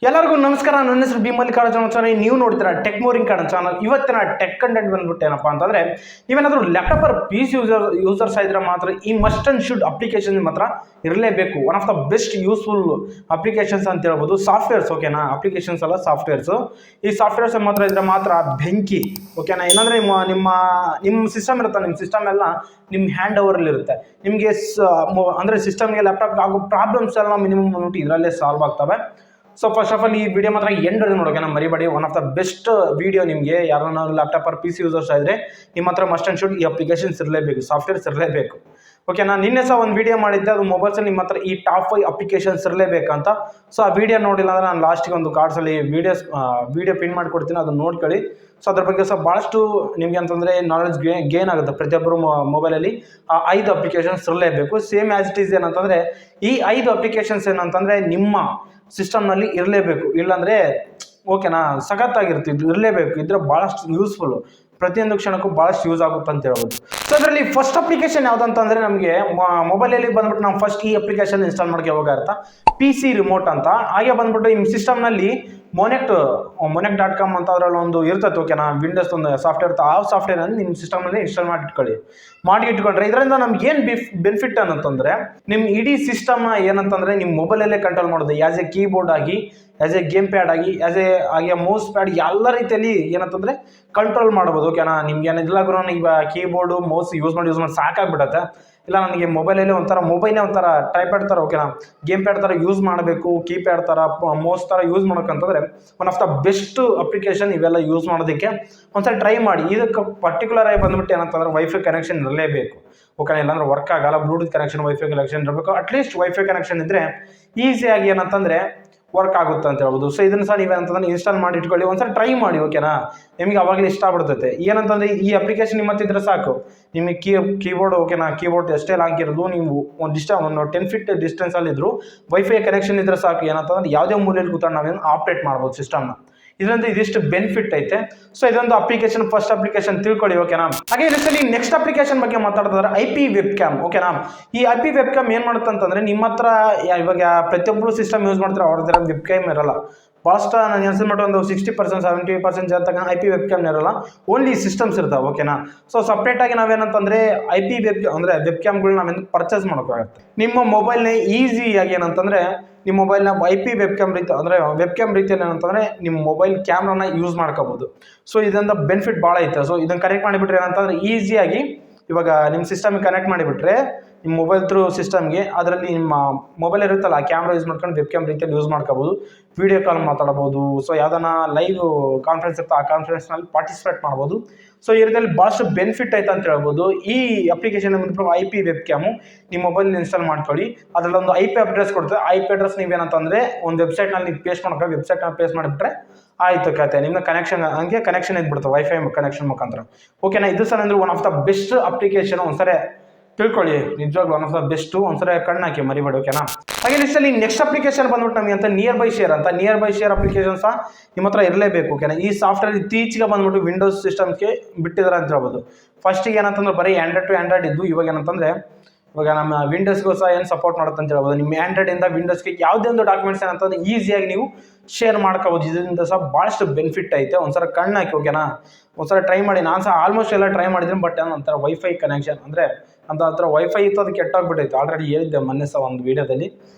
ಎಲ್ಲರಿಗೂ ನಮಸ್ಕಾರ. ನನ್ನ ಹೆಸರು ಬಿ ಮಲ್ಲಿಕಾರ್ಜುನ ಚಾನಲ್. ನೀವು ನೋಡ್ತೀರಾ ಟೆಕ್ ಮೋರಿಂಗ್ ಕನ್ನಡ ಚಾನಲ್. ಇವತ್ತಿನ ಟೆಕ್ ಕಂಟೆಂಟ್ ಬಂದ್ಬಿಟ್ಟು ಏನಪ್ಪಾ ಅಂತಂದ್ರೆ, ನೀವೇನಾದ್ರೂ ಲ್ಯಾಪ್ಟಾಪ್ ಪೀಸ್ ಯೂಸರ್ಸ್ ಆಗಿದ್ರೆ ಮಾತ್ರ ಈ ಮಸ್ಟ್ ಅಂಡ್ ಶುಡ್ ಅಪ್ಲಿಕೇಶನ್ ಮಾತ್ರ ಇರಲೇಬೇಕು. One of the best useful applications ಅಂತ ಹೇಳ್ಬೋದು. ಸಾಫ್ಟ್ವೇರ್ಸ್, ಓಕೆನಾ, ಅಪ್ಲಿಕೇಶನ್ಸ್ ಅಲ್ಲ ಸಾಫ್ಟ್ವೇರ್ಸ್. ಈ ಸಾಫ್ಟ್ವೇರ್ಸ್ ಮಾತ್ರ ಇದ್ರೆ ಮಾತ್ರ ಬೆಂಕಿ, ಓಕೆನಾ. ಏನಂದ್ರೆ ನಿಮ್ಮ ಸಿಸ್ಟಮ್ ಇರುತ್ತೆ, ನಿಮ್ಮ ಸಿಸ್ಟಮ್ ಎಲ್ಲ ನಿಮ್ಮ ಹ್ಯಾಂಡ್ ಓವರಲ್ಲಿ ಇರುತ್ತೆ. ನಿಮಗೆ ಅಂದ್ರೆ ಸಿಸ್ಟಮ್ಗೆ ಲ್ಯಾಪ್ಟಾಪ್ಗೆ ಆಗೋ ಪ್ರಾಬ್ಲಮ್ಸ್ ಎಲ್ಲ ಮಿನಿಮಮ್ ಇದರಲ್ಲೇ ಸಾಲ್ವ್ ಆಗ್ತವೆ. ಸೊ ಫಸ್ಟ್ ಆಫ್ ಆಲ್ ಈ ವಿಡಿಯೋ ಮಾತ್ರ ಎಂಡ್ ನೋಡೋಕೆ ನಾನು ಮರಿಬೇಡಿ. One of the best video. ನಿಮಗೆ ಯಾರನ್ನ ಲ್ಯಾಪ್ಟಾಪ್ ಪಿ ಸಿ ಯೂಸರ್ಸ್ ಆದರೆ ನಿಮ್ಮ ಹತ್ರ ಮಸ್ಟ್ ಅಂಡ್ ಶುಡ್ ಈ ಅಪ್ಲಿಕೇಶನ್ಸ್ ಇರಲೇಬೇಕು, ಸಾಫ್ಟ್ವೇರ್ಸ್ ಇರಲೇಬೇಕು. ಓಕೆ, ನಾನು ನಿನ್ನೆ ಸಹ ಒಂದು ವಿಡಿಯೋ ಮಾಡಿದ್ದೆ, ಅದು ಮೊಬೈಲ್ಸಲ್ಲಿ ನಿಮ್ಮ ಹತ್ರ ಈ ಟಾಪ್ 5 ಅಪ್ಲಿಕೇಶನ್ಸ್ ಇರಲೇಬೇಕಂತ. ಸೊ ಆ ವಿಡಿಯೋ ನೋಡಿಲ್ಲ ಅಂದರೆ ನಾನು ಲಾಸ್ಟಿಗೆ ಒಂದು ಕಾರ್ಡ್ಸಲ್ಲಿ ವಿಡಿಯೋ ಪಿನ್ ಮಾಡಿಕೊಡ್ತೀನಿ, ಅದನ್ನು ನೋಡ್ಕೊಳ್ಳಿ. ಸೊ ಅದ್ರ ಬಗ್ಗೆ ಸಹ ಭಾಳಷ್ಟು ನಿಮಗೆ ಅಂತಂದರೆ ನಾಲೆಡ್ಜ್ ಗೇನ್ ಆಗುತ್ತೆ. ಪ್ರತಿಯೊಬ್ಬರು ಮೊಬೈಲಲ್ಲಿ ಆ 5 ಅಪ್ಲಿಕೇಶನ್ಸ್ ಇರಲೇಬೇಕು. ಸೇಮ್ ಆ್ಯಸ್ ಇಟ್ ಈಸ್ ಏನಂತಂದರೆ, ಈ 5 ಅಪ್ಲಿಕೇಶನ್ಸ್ ಏನಂತಂದರೆ ನಿಮ್ಮ ಸಿಸ್ಟಮ್ನಲ್ಲಿ ಇರಲೇಬೇಕು. ಇಲ್ಲಾಂದರೆ ಓಕೆನಾ, ಸಖತ್ತಾಗಿರ್ತಿದ್ದು ಇರಲೇಬೇಕು. ಇದ್ರೆ ಭಾಳಷ್ಟು ಯೂಸ್ಫುಲ್ಲು, ಪ್ರತಿಯೊಂದು ಕ್ಷಣಕ್ಕೂ ಭಾಳಷ್ಟು ಯೂಸ್ ಆಗುತ್ತೆ ಅಂತ ಹೇಳ್ಬೋದು. ಸೊ ಅದರಲ್ಲಿ ಫಸ್ಟ್ ಅಪ್ಲಿಕೇಶನ್ ಯಾವುದಂತಂದರೆ, ನಮಗೆ ಮೊಬೈಲಲ್ಲಿ ಬಂದ್ಬಿಟ್ಟು ನಾವು ಫಸ್ಟ್ ಈ ಅಪ್ಲಿಕೇಶನ್ ಇನ್ಸ್ಟಾಲ್ ಮಾಡೋಕ್ಕೆ ಹೋಗಿರ್ತಾ ಪಿ ಸಿ ರಿಮೋಟ್ ಅಂತ. ಹಾಗೆ ಬಂದ್ಬಿಟ್ಟು ನಿಮ್ಮ ಸಿಸ್ಟಮ್ನಲ್ಲಿ ಮೊನೆಕ್ಟ್.com ಅಂತ ಅದರಲ್ಲಿ ಒಂದು ಇರ್ತದೆ, ಓಕೆನಾ, ವಿಂಡೋಸ್ ಒಂದು ಸಾಫ್ಟ್ವೇರ್. ಆ ಸಾಫ್ಟ್ವೇರನ್ನು ನಿಮ್ಮ ಸಿಸ್ಟಮ್ನಲ್ಲಿ ಇನ್ಸ್ಟಾಲ್ ಮಾಡಿ ಇಟ್ಕೊಂಡ್ರೆ ಇದರಿಂದ ನಮ್ಗೆ ಏನು ಬೆನಿಫಿಟ್ ಅನ್ನಂತಂದರೆ, ನಿಮ್ಮ ಇಡೀ ಸಿಸ್ಟಮ್ನ ಏನಂತಂದರೆ ನಿಮ್ಮ ಮೊಬೈಲಲ್ಲೇ ಕಂಟ್ರೋಲ್ ಮಾಡೋದು. ಆ್ಯಸ್ ಎ ಕೀಬೋರ್ಡ್ ಆಗಿ, ಆ್ಯಸ್ ಎ ಗೇಮ್ ಪ್ಯಾಡ್ ಆಗಿ, ಹಾಗೆ ಮೌಸ್ ಪ್ಯಾಡ್ ಎಲ್ಲ ರೀತಿಯಲ್ಲಿ ಏನಂತಂದರೆ ಕಂಟ್ರೋಲ್ ಮಾಡ್ಬೋದು, ಓಕೆನಾ. ನಿಮ್ಗೆ ಏನಿಲ್ಲ ಈಗ ಕೀಬೋರ್ಡು ಮೌಸ್ ಯೂಸ್ ಮಾಡಿ ಸಾಕಾಗ್ಬಿಡತ್ತೆ. ಇಲ್ಲ ನನಗೆ ಮೊಬೈಲಲ್ಲೇ ಒಂಥರ ಟೈಪ್ಯಾಡ್ ಥರ, ಓಕೆನಾ, ಗೇಮ್ ಪ್ಯಾಡ್ ಥರ ಯೂಸ್ ಮಾಡಬೇಕು, ಕೀಪ್ಯಾಡ್ ಥರ, ಮೌಸ್ ಥರ ಯೂಸ್ ಮಾಡೋಕ್ಕಂತಂದರೆ one of the best application ಇವೆಲ್ಲ ಯೂಸ್ ಮಾಡೋದಕ್ಕೆ. ಒಂದ್ಸಲ ಟ್ರೈ ಮಾಡಿ. ಇದಕ್ಕೆ ಪರ್ಟಿಕ್ಯುಲರ್ ಆಗಿ ಬಂದ್ಬಿಟ್ಟು ಏನಂತಂದ್ರೆ ವೈಫೈ ಕನೆಕ್ಷನ್ ಇರಲೇಬೇಕು, ಓಕೆನಾ. ಇಲ್ಲಾಂದ್ರೆ ವರ್ಕ್ ಆಗಲ್ಲ. ಬ್ಲೂಟೂತ್ ಕನೆಕ್ಷನ್, ವೈಫೈ ಕನೆಕ್ಷನ್ ಇರಬೇಕು. ಅಟ್ಲೀಸ್ಟ್ ವೈಫೈ ಕನೆಕ್ಷನ್ ಇದ್ದರೆ ಈಸಿಯಾಗಿ ಏನಂತಂದರೆ ವರ್ಕ್ ಆಗುತ್ತೆ ಅಂತ ಹೇಳ್ಬೋದು. ಸೊ ಇದನ್ನು ಸಹ ನೀವೇನಂತಂದ್ರೆ ಇನ್ಸ್ಟಾಲ್ ಮಾಡಿ ಇಟ್ಕೊಳ್ಳಿ, ಒಂದ್ಸಲ ಟ್ರೈ ಮಾಡಿ, ಓಕೆನಾ. ನಿಮಗೆ ಅವಾಗಲೇ ಇಷ್ಟ ಆಗ್ಬಿಡ್ತೈತೆ. ಏನಂತಂದರೆ ಈ ಅಪ್ಲಿಕೇಶನ್ ನಿಮ್ಮ ಹತ್ತಿದ್ರೆ ಸಾಕು, ನಿಮಗೆ ಕೀಬೋರ್ಡ್, ಓಕೆನಾ, ಕೀಬೋರ್ಡ್ ಎಷ್ಟೇ ಲಾಂಗ್ ಇರೋದು, ನೀವು ಒಂದು 10 ಫೀಟ್ ಡಿಸ್ಟೆನ್ಸಲ್ಲಿದ್ದರೂ ವೈಫೈ ಕನೆಕ್ಷನ್ ಇದ್ರೆ ಸಾಕು. ಏನಂತಂದ್ರೆ ಯಾವುದೇ ಮೂಲೆಯಲ್ಲಿ ಕೂತ್ಕೊಂಡು ನಾವೇನು ಆಪ್ರೇಟ್ ಮಾಡ್ಬೋದು ಸಿಸ್ಟಮ್ನ. ಇದರಿಂದ ಇದಿಷ್ಟು ಬೆನಿಫಿಟ್ ಐತೆ. ಸೊ ಇದೊಂದು ಅಪ್ಲಿಕೇಶನ್, ಫಸ್ಟ್ ಅಪ್ಲಿಕೇಶನ್ ತಿಳ್ಕೊಳ್ಳಿ, ಓಕೆನಾ. ಹಾಗೆ ಇದರಲ್ಲಿ ನೆಕ್ಸ್ಟ್ ಅಪ್ಲಿಕೇಶನ್ ಬಗ್ಗೆ ಮಾತಾಡ್ತಿದ್ರೆ IP ವೆಬ್ ಕ್ಯಾಮ್, ಓಕೆನಾ. ಈ IP ವೆಬ್ ಕ್ಯಾಮ್ ಏನು ಮಾಡುತ್ತೆ ಅಂತಂದರೆ, ನಿಮ್ಮ ಹತ್ರ ಇವಾಗ ಪ್ರತಿಯೊಬ್ಬರು ಸಿಸ್ಟಮ್ ಯೂಸ್ ಮಾಡ್ತಾರೆ, ಅವ್ರದ್ದು ವೆಬ್ ಕ್ಯಾಮ್ ಇರಲ್ಲ. ಭಾಳಷ್ಟು ನಾನು ಅನ್ಸಿಬಿಟ್ಟು ಒಂದು 60%, 70% ಜನ IP ವೆಬ್ ಕ್ಯಾಮ್ ಇರಲ್ಲ. ಓನ್ಲಿ ಸಿಸ್ಟಮ್ಸ್ ಇರ್ತಾವೆ, ಓಕೆನಾ. ಸೊ ಸಪ್ರೇಟಾಗಿ ನಾವೇನಂತಂದರೆ IP ವೆಬ್ ಕ್ಯಾಮ್ಗಳು ನಾವೇನು ಪರ್ಚೇಸ್ ಮಾಡೋಕ್ಕಾಗತ್ತೆ. ನಿಮ್ಮ ಮೊಬೈಲ್ನ ಈಸಿಯಾಗಿ ಏನಂತಂದರೆ, ನಿಮ್ಮ ಮೊಬೈಲ್ನ IP ವೆಬ್ ಕ್ಯಾಮ್ ರೀತಿ, ಅಂದರೆ ವೆಬ್ ಕ್ಯಾಮ್ ರೀತಿಯಲ್ಲಿ ಏನಂತಂದರೆ ನಿಮ್ಮ ಮೊಬೈಲ್ ಕ್ಯಾಮ್ರಾನ ಯೂಸ್ ಮಾಡ್ಕೋಬೋದು. ಸೊ ಇದರಿಂದ ಬೆನಿಫಿಟ್ ಭಾಳ ಐತೆ. ಸೊ ಇದನ್ನು ಕನೆಕ್ಟ್ ಮಾಡಿಬಿಟ್ರೆ ಏನಂತಂದರೆ ಈಸಿಯಾಗಿ ಇವಾಗ ನಿಮ್ಮ ಸಿಸ್ಟಮ್ಗೆ ಕನೆಕ್ಟ್ ಮಾಡಿಬಿಟ್ರೆ, ನಿಮ್ಮ ಮೊಬೈಲ್ ಥ್ರೂ ಸಿಸ್ಟಮ್ಗೆ, ಅದರಲ್ಲಿ ನಿಮ್ಮ ಮೊಬೈಲ್ ಇರುತ್ತಲ್ಲ ಆ ಕ್ಯಾಮ್ರಾ ಯೂಸ್ ಮಾಡ್ಕೊಂಡು ವೆಬ್ ಕ್ಯಾಮ್ ರೀತಿಯಲ್ಲಿ ಯೂಸ್ ಮಾಡ್ಕೋಬೋದು. ವೀಡಿಯೋ ಕಾಲ್ ಮಾತಾಡ್ಬೋದು. ಸೊ ಯಾವುದನ್ನ ಲೈವ್ ಕಾನ್ಫರೆನ್ಸ್ ಇರುತ್ತೆ, ಆ ಕಾನ್ಫರೆನ್ಸ್ನಲ್ಲಿ ಪಾರ್ಟಿಸಿಪೇಟ್ ಮಾಡ್ಬೋದು. ಸೊ ಈ ರೀತಿಯಲ್ಲಿ ಭಾಳಷ್ಟು ಬೆನಿಫಿಟ್ ಐತೆ ಅಂತ ಹೇಳ್ಬೋದು. ಈ ಅಪ್ಲಿಕೇಶನ್ ಬಂದ್ಬಿಟ್ಟು IP ವೆಬ್ ಕ್ಯಾಮು ನಿಮ್ಮ ಮೊಬೈಲ್ ಇನ್ಸ್ಟಾಲ್ ಮಾಡ್ಕೊಳ್ಳಿ. ಅದರಲ್ಲಿ ಒಂದು IP ಅಡ್ರೆಸ್ ಕೊಡ್ತದೆ. IP ಅಡ್ರೆಸ್ ನೀವೇನಂತಂದರೆ ಒಂದು ವೆಬ್ಸೈಟ್ನಲ್ಲಿ ನೀವು ಪೇಸ್ಟ್ ಮಾಡ್ಕೊಂಡು ವೆಬ್ಸೈಟ್ನಲ್ಲಿ ಪೇಸ್ಟ್ ಮಾಡಿಬಿಟ್ರೆ ಆಯಿತು ಕತೆ, ನಿಮ್ಮ ಕನೆಕ್ಷನ್ ಇದ್ಬಿಡ್ತದೆ ವೈಫೈ ಕನೆಕ್ಷನ್ ಮುಖಾಂತರ, ಓಕೆನಾ. ಇದು ಸಹ ಅಂದರೆ one of the best application. ಒಂದ್ಸರಿ ತಿಳ್ಕೊಳ್ಳಿ, ನಿಜವಾಗ್ಲೂ ಒನ್ ಆಫ್ ದ ಬೆಸ್ಟು. ಒಂದ್ಸರಿ ಕಣ್ಣು ಹಾಕಿ ಮರಿಬೇಡಿ, ಓಕೆನಾ. ಹಾಗೆ ಲಿಸ್ಟಲ್ಲಿ ನೆಕ್ಸ್ಟ್ ಅಪ್ಲಿಕೇಶನ್ ಬಂದ್ಬಿಟ್ಟು ನಮಗೆ ಅಂತ ನಿಯರ್ ಬೈ ಶೇರ್ ಅಪ್ಲಿಕೇಶನ್ ಸಹ ನಿಮ್ಮ ಹತ್ರ ಇರಲೇಬೇಕು, ಓಕೆನಾ. ಈ ಸಾಫ್ಟ್ವೇರ್ ಇತ್ತೀಚೆಗೆ ಬಂದ್ಬಿಟ್ಟು ವಿಂಡೋಸ್ ಸಿಸ್ಟಮ್ಗೆ ಬಿಟ್ಟಿದ್ದಾರೆ ಅಂತ ಹೇಳ್ಬೋದು. ಫಸ್ಟಿಗೆ ಏನಂತಂದ್ರೆ ಬರೀ ಆ್ಯಂಡ್ರಾಯ್ಡ್ ಟು ಆ್ಯಂಡ್ರಾಯ್ಡ್ ಇದ್ದು, ಇವಾಗ ಏನಂತಂದರೆ ಇವಾಗ ನಮ್ಮ ವಿಂಡೋಸ್ಗೂ ಸಹ ಏನು ಸಪೋರ್ಟ್ ಮಾಡುತ್ತೆ ಅಂತ ಹೇಳ್ಬೋದು. ನಿಮ್ಮ ಆ್ಯಂಡ್ರಾಯ್ಡಿಂದ ವಿಂಡೋಸ್ಗೆ ಯಾವುದೇ ಒಂದು ಡಾಕ್ಯುಮೆಂಟ್ಸ್ ಏನಂತಂದ್ರೆ ಈಸಿಯಾಗಿ ನೀವು ಶೇರ್ ಮಾಡ್ಕೋಬೋದು. ಇದರಿಂದ ಸಹ ಭಾಳಷ್ಟು ಬೆನಿಫಿಟ್ ಐತೆ. ಒಂದ್ಸಲ ಕಣ್ಣು ಹಾಕಿ, ಓಕೆನಾ. ಒಂದ್ಸಲ ಟ್ರೈ ಮಾಡಿ. ನಾನು ಸಹ ಆಲ್ಮೋಸ್ಟ್ ಎಲ್ಲ ಟ್ರೈ ಮಾಡಿದ್ದೀನಿ. ಬಟ್ ಏನಂತಾರೆ ವೈಫೈ ಕನೆಕ್ಷನ್ ಅಂದರೆ ಅಂತ ಹತ್ರ ವೈಫೈ ಇತ್ತು, ಅದು ಕೆಟ್ಟೋಗ್ಬಿಟ್ಟೈತೆ. ಆಲ್ರೆಡಿ ಹೇಳಿದ್ದೆ ಮೊನ್ನೆ ಸಹ ಒಂದು ವೀಡಿಯೋದಲ್ಲಿ.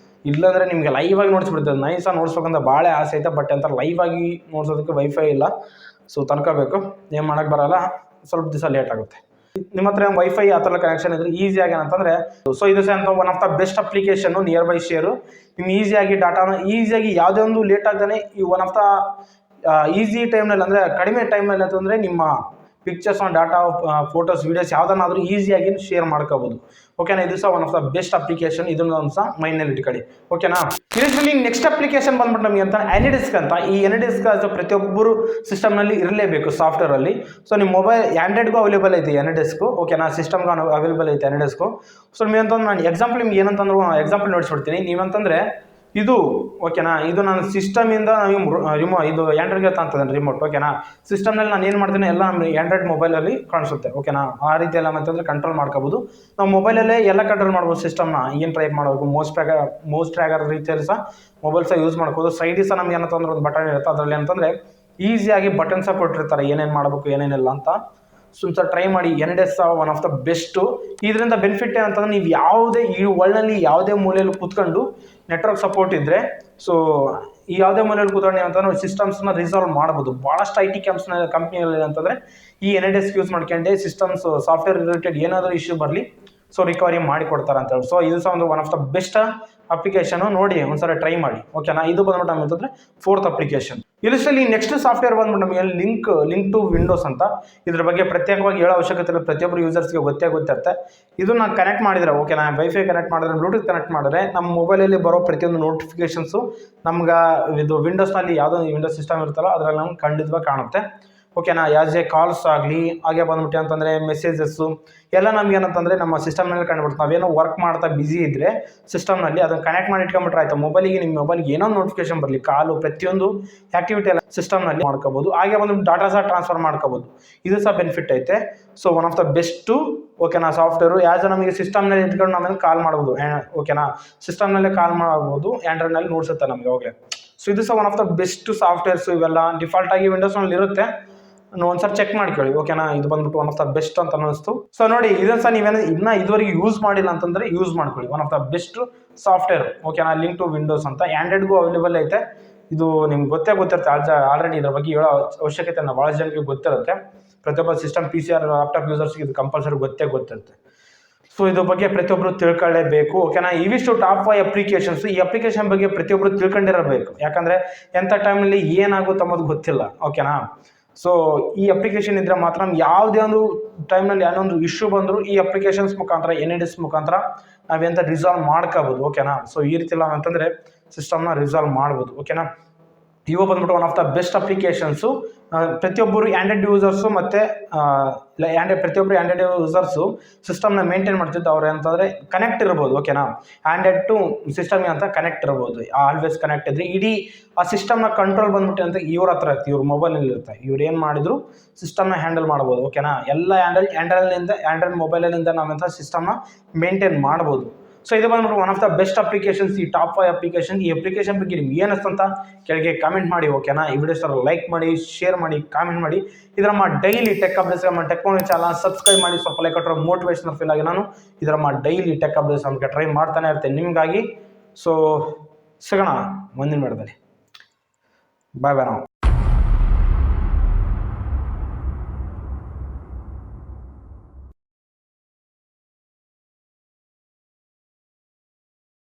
ಇಲ್ಲಾಂದರೆ ನಿಮಗೆ ಲೈವ್ ಆಗಿ ನೋಡಿಸ್ಬಿಡ್ತದೆ. ನೈ ಸಹ ನೋಡ್ಸ್ಬೇಕಂತ ಭಾಳ ಆಸೆ ಐತೆ. ಬಟ್ ಅಂತ ಲೈವ್ ಆಗಿ ನೋಡ್ಸೋದಕ್ಕೆ ವೈಫೈ ಇಲ್ಲ. ಸೊ ತನ್ಕೋಬೇಕು, ಏನು ಮಾಡೋಕ್ಕೆ ಬರೋಲ್ಲ. ಸ್ವಲ್ಪ ದಿವಸ ಲೇಟ್ ಆಗುತ್ತೆ. ನಿಮ್ಮ ಹತ್ರ ವೈಫೈ ಆ ಥರ ಕನೆಕ್ಷನ್ ಇದ್ರೆ ಈಸಿಯಾಗಿ ಏನಂತಂದರೆ, ಸೊ ಇದು ಸಹ ಅಂತ one of the best application near by share. ನಿಮ್ಗೆ ಈಸಿಯಾಗಿ ಡಾಟಾನ ಈಸಿಯಾಗಿ ಯಾವುದೇ ಒಂದು ಲೇಟ್ ಆಗ್ತಾನೆ ಈ ಒನ್ ಆಫ್ ದ ಈಸಿ ಟೈಮ್ನಲ್ಲಿ, ಅಂದರೆ ಕಡಿಮೆ ಟೈಮ್ನಲ್ಲಿ ಅಂತಂದರೆ ನಿಮ್ಮ ಪಿಕ್ಚರ್ಸ್, ಡಾಟಾ, ಫೋಟೋಸ್, ವೀಡಿಯೋಸ್ ಯಾವುದನ್ನಾದರೂ ಈಸಿಯಾಗಿ ಶೇರ್ ಮಾಡ್ಕೋಬೋದು, ಓಕೆನಾ. ಇದು ಸಹ one of the best application. ಇದನ್ನು ಸಹ ಮೈಂಡ್ನಲ್ಲಿ ಇಟ್ಕೊಳ್ಳಿ, ಓಕೆನಾ. ಇದರಲ್ಲಿ ನೆಕ್ಸ್ಟ್ ಅಪ್ಲಿಕೇಶನ್ ಬಂದ್ಬಿಟ್ಟು ನಮಗೆ ಅಂತ AnyDisk ಅಂತ. ಈ AnyDisk ಪ್ರತಿಯೊಬ್ಬರು ಸಿಸ್ಟಮ್ನಲ್ಲಿ ಇರಲೇಬೇಕು ಸಾಫ್ಟ್ವೇರಲ್ಲಿ. ಸೊ ನಿಮ್ಮ ಮೊಬೈಲ್ ಆ್ಯಂಡ್ರಾಯ್ಡ್ಗೂ ಅವೈಲೇಬಲ್ ಐತೆ AnyDisk, ಓಕೆನಾ. ಸಿಸ್ಟಮ್ಗೂ ಅವೈಲೇಬಲ್ ಐತೆ AnyDisk. ಸೊ ನಿಮಗೆ ಅಂತಂದ್ರೆ ನಾನು ಎಕ್ಸಾಂಪಲ್ ನಿಮ್ಗೆ ಏನಂತಂದ್ರೆ ಎಕ್ಸಾಂಪಲ್ ನೋಡಿಸ್ಬಿಡ್ತೀನಿ. ನೀವಂತಂದರೆ ಇದು ಓಕೆನಾ, ಇದು ನಾನು ಸಿಸ್ಟಮಿಂದ ಇದು ಆ್ಯಂಡ್ರಾಯ್ಡ್ಗೆ ತಂತದೇನೆ ರಿಮೋಟ್. ಓಕೆನಾ, ಸಿಸ್ಟಮ್ನಲ್ಲಿ ನಾನು ಏನು ಮಾಡ್ತೀನಿ ಎಲ್ಲ ನಮ್ಮ ಆ್ಯಂಡ್ರಾಯ್ಡ್ ಮೊಬೈಲಲ್ಲಿ ಕಾಣಿಸುತ್ತೆ. ಓಕೆನಾ, ಆ ರೀತಿ ಎಲ್ಲ ಅಂತಂದರೆ ಕಂಟ್ರೋಲ್ ಮಾಡ್ಕೋಬೋದು. ನಾವು ಮೊಬೈಲಲ್ಲೇ ಎಲ್ಲ ಕಂಟ್ರೋಲ್ ಮಾಡ್ಬೋದು ಸಿಸ್ಟಮ್ನ. ಏನು ಟೈಪ್ ಮಾಡಬೇಕು, ಮೌಸ್ ಟ್ರ್ಯಾಗರ್ ರೀತಿಯಲ್ಲಿ ಸಹ ಮೊಬೈಲ್ ಸಹ ಯೂಸ್ ಮಾಡ್ಬೋದು. ಸೈಡಿ ಸಹ ನಮ್ಗೆ ಏನಂತಂದ್ರೆ ಒಂದು ಬಟನ್ ಇರುತ್ತೆ, ಅದರಲ್ಲಿ ಅಂತಂದರೆ ಈಸಿಯಾಗಿ ಬಟನ್ ಸಹ ಕೊಟ್ಟಿರ್ತಾರೆ, ಏನೇನು ಮಾಡಬೇಕು ಏನೇನಿಲ್ಲ ಅಂತ. ಸ್ವಲ್ಪ ಟ್ರೈ ಮಾಡಿ. NDS one of the best. ಇದರಿಂದ ಬೆನಿಫಿಟ್ ಏನಂತಂದ್ರೆ ನೀವು ಯಾವುದೇ ಈ ವರ್ಲ್ಡ್ನಲ್ಲಿ ಯಾವುದೇ ಮೂಲೆಯಲ್ಲಿ ಕೂತ್ಕೊಂಡು ನೆಟ್ವರ್ಕ್ ಸಪೋರ್ಟ್ ಇದ್ದರೆ, ಸೊ ಈ ಯಾವುದೇ ಮೂಲೆಯಲ್ಲಿ ಕೂತ್ಕೊಂಡು ಅಂತಂದ್ರೆ ಸಿಸ್ಟಮ್ಸ್ನ ರಿಸಾಲ್ವ್ ಮಾಡ್ಬೋದು. ಭಾಳಷ್ಟು IT ಕಂಪ್ನಿಯಲ್ಲಿ ಅಂತಂದರೆ ಈ NDS ಯೂಸ್ ಮಾಡ್ಕೊಂಡೆ ಸಿಸ್ಟಮ್ಸ್ ಸಾಫ್ಟ್ವೇರ್ ರಿಲೇಟೆಡ್ ಏನಾದರೂ ಇಶ್ಯೂ ಬರಲಿ ಸೊ ರಿಕವರಿ ಮಾಡಿ ಕೊಡ್ತಾರೆ ಅಂತ ಹೇಳಿ. ಸೊ ಇದು ಸಹ ಒಂದು one of the best application. ನೋಡಿ ಒಂದ್ಸಲ ಟ್ರೈ ಮಾಡಿ. ಓಕೆನಾ, ಇದು ಬಂದ್ಬಿಟ್ಟು ನಮ್ಗೆ ಅಂತಂದರೆ 4th ಅಪ್ಲಿಕೇಶನ್. ಇಲ್ಲಿ ನೆಕ್ಸ್ಟ್ ಸಾಫ್ಟ್ವೇರ್ ಬಂದ್ಬಿಟ್ಟು ನಮಗೆ ಲಿಂಕ್ ಟು ವಿಂಡೋಸ್ ಅಂತ. ಇದ್ರ ಬಗ್ಗೆ ಪ್ರತ್ಯೇಕವಾಗಿ ಹೇಳೋ ಅವಶ್ಯಕತೆ ಇಲ್ಲ, ಪ್ರತಿಯೊಬ್ಬರು ಯೂಸರ್ಸ್ಗೆ ಗೊತ್ತಿರುತ್ತೆ. ಇದು ನಾನು ಕನೆಕ್ಟ್ ಮಾಡಿದರೆ, ಓಕೆನಾ, ವೈಫೈ ಕನೆಕ್ಟ್ ಮಾಡಿದ್ರೆ, ಬ್ಲೂಟೂತ್ ಕನೆಕ್ಟ್ ಮಾಡಿದ್ರೆ ನಮ್ಮ ಮೊಬೈಲಲ್ಲಿ ಬರೋ ಪ್ರತಿಯೊಂದು ನೋಟಿಫಿಕೇಶನ್ಸು ನಮ್ಗೆ ಇದು ವಿಂಡೋಸ್ನಲ್ಲಿ ಯಾವುದೋ ವಿಂಡೋಸ್ ಸಿಸ್ಟಮ್ ಇರುತ್ತಲ್ಲ ಅದರಲ್ಲಿ ನಮ್ಗೆ ಖಂಡಿತವಾಗಿ ಕಾಣುತ್ತೆ. ಓಕೆನಾ, ಆಸ್ ಎ ಕಾಲ್ಸ್ ಆಗಲಿ, ಹಾಗೆ ಬಂದ್ಬಿಟ್ಟು ಅಂತಂದರೆ ಮೆಸೇಜಸ್ಸು ಎಲ್ಲ ನಮ್ಗೆ ಏನಂತಂದರೆ ನಮ್ಮ ಸಿಸ್ಟಮ್ನಲ್ಲಿ ಕಂಡುಬಿಡ್ತು. ನಾವೇನೋ ವರ್ಕ್ ಮಾಡ್ತಾ ಬಿಸಿ ಇದ್ದರೆ ಸಿಸ್ಟಮ್ನಲ್ಲಿ ಅದನ್ನು ಕನೆಕ್ಟ್ ಮಾಡಿ ಇಟ್ಕೊಂಡ್ಬಿಟ್ರೆ ಆಯಿತು. ನಿಮ್ಮ ಮೊಬೈಲ್ಗೆ ಏನೋ ನೋಟಿಫಿಕೇಶನ್ ಬರಲಿ, ಕಾಲು ಪ್ರತಿಯೊಂದು ಆ್ಯಕ್ಟಿವಿಟಿ ಎಲ್ಲ ಸಿಸ್ಟಮ್ನಲ್ಲಿ ಮಾಡ್ಕೋಬೋದು. ಹಾಗೆ ಬಂದು ಡಾಟಾ ಸಹ ಟ್ರಾನ್ಸ್ಫರ್ ಮಾಡ್ಕೋಬೋದು. ಇದು ಸಹ ಬೆನಿಫಿಟ್ ಐತೆ. So one of the best. ಓಕೆನಾ, ಸಾಫ್ಟ್ವೇರು ನಮಗೆ ಸಿಸ್ಟಮ್ನಲ್ಲಿ ಇಟ್ಕೊಂಡು ನಾವೇನು ಕಾಲ್ ಮಾಡ್ಬೋದು. ಓಕೆನಾ, ಸಿಸ್ಟಮ್ನಲ್ಲೇ ಕಾಲ್ ಮಾಡ್ಬೋದು, ಆ್ಯಂಡ್ರಾಯ್ಡ್ನಲ್ಲಿ ನೋಡ್ಸುತ್ತೆ ನಮಗೆ ಹೋಗಲೇ. ಸೊ ಇದು ಸಹ ಒನ್ ಆಫ್ ದ ಬೆಸ್ಟ್ ಸಾಫ್ಟ್ವೇರ್ಸು. ಇವೆಲ್ಲ ಡಿಫಾಲ್ಟಾಗಿ ವಿಂಡೋಸ್ನಲ್ಲಿ ಇರುತ್ತೆ, ಒಂದ್ಸರಿ ಚೆಕ್ ಮಾಡ್ಕೊಳ್ಳಿ. ಓಕೆನಾ, ಇದು ಬಂದ್ಬಿಟ್ಟು ಒನ್ ಆಫ್ ದ ಬೆಸ್ಟ್ ಅಂತ ಅನ್ನಿಸ್ತು. ಸೊ ನೋಡಿ, ಇದನ್ನು ಸಹ ನೀವೇನು ಇದುವರೆಗೆ ಯೂಸ್ ಮಾಡಿಲ್ಲ ಅಂತಂದರೆ ಯೂಸ್ ಮಾಡ್ಕೊಳ್ಳಿ. One of the best software. ಓಕೆನಾ, ಲಿಂಕ್ ಟು ವಿಂಡೋಸ್ ಅಂತ ಆ್ಯಂಡ್ರಾಯ್ಡ್ಗೂ ಅವೈಲೇಬಲ್ ಐತೆ. ಇದು ನಿಮ್ಗೆ ಗೊತ್ತಿರುತ್ತೆ ಆಲ್ರೆಡಿ. ಇದ್ರ ಬಗ್ಗೆ ಹೇಳೋ ಅವಶ್ಯಕತೆ ಭಾಳ ಜನಕ್ಕೆ ಗೊತ್ತಿರುತ್ತೆ. ಪ್ರತಿಯೊಬ್ಬ ಸಿಸ್ಟಮ್ PCR ಲ್ಯಾಪ್ಟಾಪ್ ಯೂಸರ್ಸ್ಗೆ ಇದು ಕಂಪಲ್ಸರಿ ಗೊತ್ತಿರುತ್ತೆ. ಸೊ ಇದ್ರ ಬಗ್ಗೆ ಪ್ರತಿಯೊಬ್ಬರು ತಿಳ್ಕೊಳ್ಳೇಬೇಕು. ಓಕೆನಾ, ಇವಿಷ್ಟು ಟಾಪ್ 5 ಅಪ್ಲಿಕೇಶನ್ಸ್. ಈ ಅಪ್ಲಿಕೇಶನ್ ಬಗ್ಗೆ ಪ್ರತಿಯೊಬ್ಬರು ತಿಳ್ಕೊಂಡಿರಬೇಕು, ಯಾಕಂದರೆ ಎಂಥ ಟೈಮಲ್ಲಿ ಏನಾಗುತ್ತೆ ಅನ್ನೋದು ಗೊತ್ತಿಲ್ಲ. ಓಕೆನಾ, ಸೊ ಈ ಅಪ್ಲಿಕೇಶನ್ ಇದ್ದರೆ ಮಾತ್ರ ನಮ್ಗೆ ಯಾವುದೇ ಒಂದು ಟೈಮ್ನಲ್ಲಿ ಏನೊಂದು ಇಶ್ಯೂ ಬಂದರೂ ಈ ಅಪ್ಲಿಕೇಶನ್ಸ್ ಮುಖಾಂತರ NDS ಮುಖಾಂತರ ನಾವೆಂತ ರಿಸಾಲ್ವ್ ಮಾಡ್ಕೋಬೋದು. ಓಕೆನಾ, ಸೊ ಈ ರೀತಿ ಇಲ್ಲ ಅಂತಂದರೆ ಸಿಸ್ಟಮ್ನ ರಿಸಾಲ್ವ್ ಮಾಡ್ಬೋದು. ಓಕೆನಾ, ಇವು ಬಂದ್ಬಿಟ್ಟು one of the best applications. ಪ್ರತಿಯೊಬ್ಬರು ಆ್ಯಂಡ್ರಾಯ್ಡ್ ಯೂಸರ್ಸು ಮತ್ತು ಪ್ರತಿಯೊಬ್ಬರು ಆ್ಯಂಡ್ರಾಯ್ಡ್ ಯೂಸರ್ಸು ಸಿಸ್ಟಮ್ನ ಮೇಂಟೈನ್ ಮಾಡ್ತಿದ್ದು ಅವ್ರು ಅಂತಂದರೆ ಕನೆಕ್ಟ್ ಇರ್ಬೋದು. ಓಕೆನಾ, ಆ್ಯಂಡ್ರಾಯ್ಡ್ ಟು ಸಿಸ್ಟಮ್ಗೆ ಅಂತ ಕನೆಕ್ಟ್ ಇರ್ಬೋದು. ಆಲ್ವೇಸ್ ಕನೆಕ್ಟ್ ಇದ್ದರೆ ಇಡೀ ಆ ಸಿಸ್ಟಮ್ನ ಕಂಟ್ರೋಲ್ ಬಂದ್ಬಿಟ್ಟು ಅಂತ ಇವ್ರ ಹತ್ರ ಇರುತ್ತೆ, ಇವ್ರ ಮೊಬೈಲಲ್ಲಿ ಇರುತ್ತೆ. ಇವ್ರು ಏನು ಮಾಡಿದ್ರು ಸಿಸ್ಟಮ್ನ ಹ್ಯಾಂಡಲ್ ಮಾಡ್ಬೋದು. ಓಕೆನಾ, ಎಲ್ಲ ಆ್ಯಂಡ್ರಾಯ್ಡ್ ಮೊಬೈಲಲ್ಲಿಂದ ನಾವೆಂಥ ಸಿಸ್ಟಮ್ನ ಮೇಂಟೈನ್ ಮಾಡ್ಬೋದು. ಸೊ ಇದು ಬಂದ್ಬಿಟ್ಟು one of the best applications, ಈ ಟಾಪ್ 5 ಅಪ್ಲಿಕೇಶನ್. ಈ ಅಪ್ಲಿಕೇಶನ್ ಬಗ್ಗೆ ನಿಮ್ಗೆ ಏನು ಅನಿಸ್ತು ಅಂತ ಕೆಳಗೆ ಕಾಮೆಂಟ್ ಮಾಡಿ. ಓಕೆನಾ, ಈ ವಿಡಿಯೋಸ್ ಲೈಕ್ ಮಾಡಿ, ಶೇರ್ ಮಾಡಿ, ಕಾಮೆಂಟ್ ಮಾಡಿ. ಇದರ ಡೈಲಿ ಟೆಕ್ ಅಪ್ಡೇಟ್ಸ್ ನಮ್ಮ ಟೆಕ್ನಾಲಜಿ ಚಾನಲ್ ಸಬ್ಸ್ಕ್ರೈಬ್ ಮಾಡಿ. ಸ್ವಲ್ಪ ಲೈಕ್ ಕೊಟ್ಟರೆ ಮೋಟಿವೇಶನಲ್ ಫೀಲ್ ಆಗಿ ನಾನು ಇದರ ಡೈಲಿ ಟೆಕ್ ಅಪ್ಡೇಟ್ಸ್ ನಮಗೆ ಟ್ರೈ ಮಾಡ್ತಾನೆ ಇರ್ತೇನೆ ನಿಮಗಾಗಿ. ಸೊ ಸಿಗೋಣ ಮುಂದಿನ ವಿಡಿಯೋದಲ್ಲಿ. ಬಾಯ್ ನಾವು.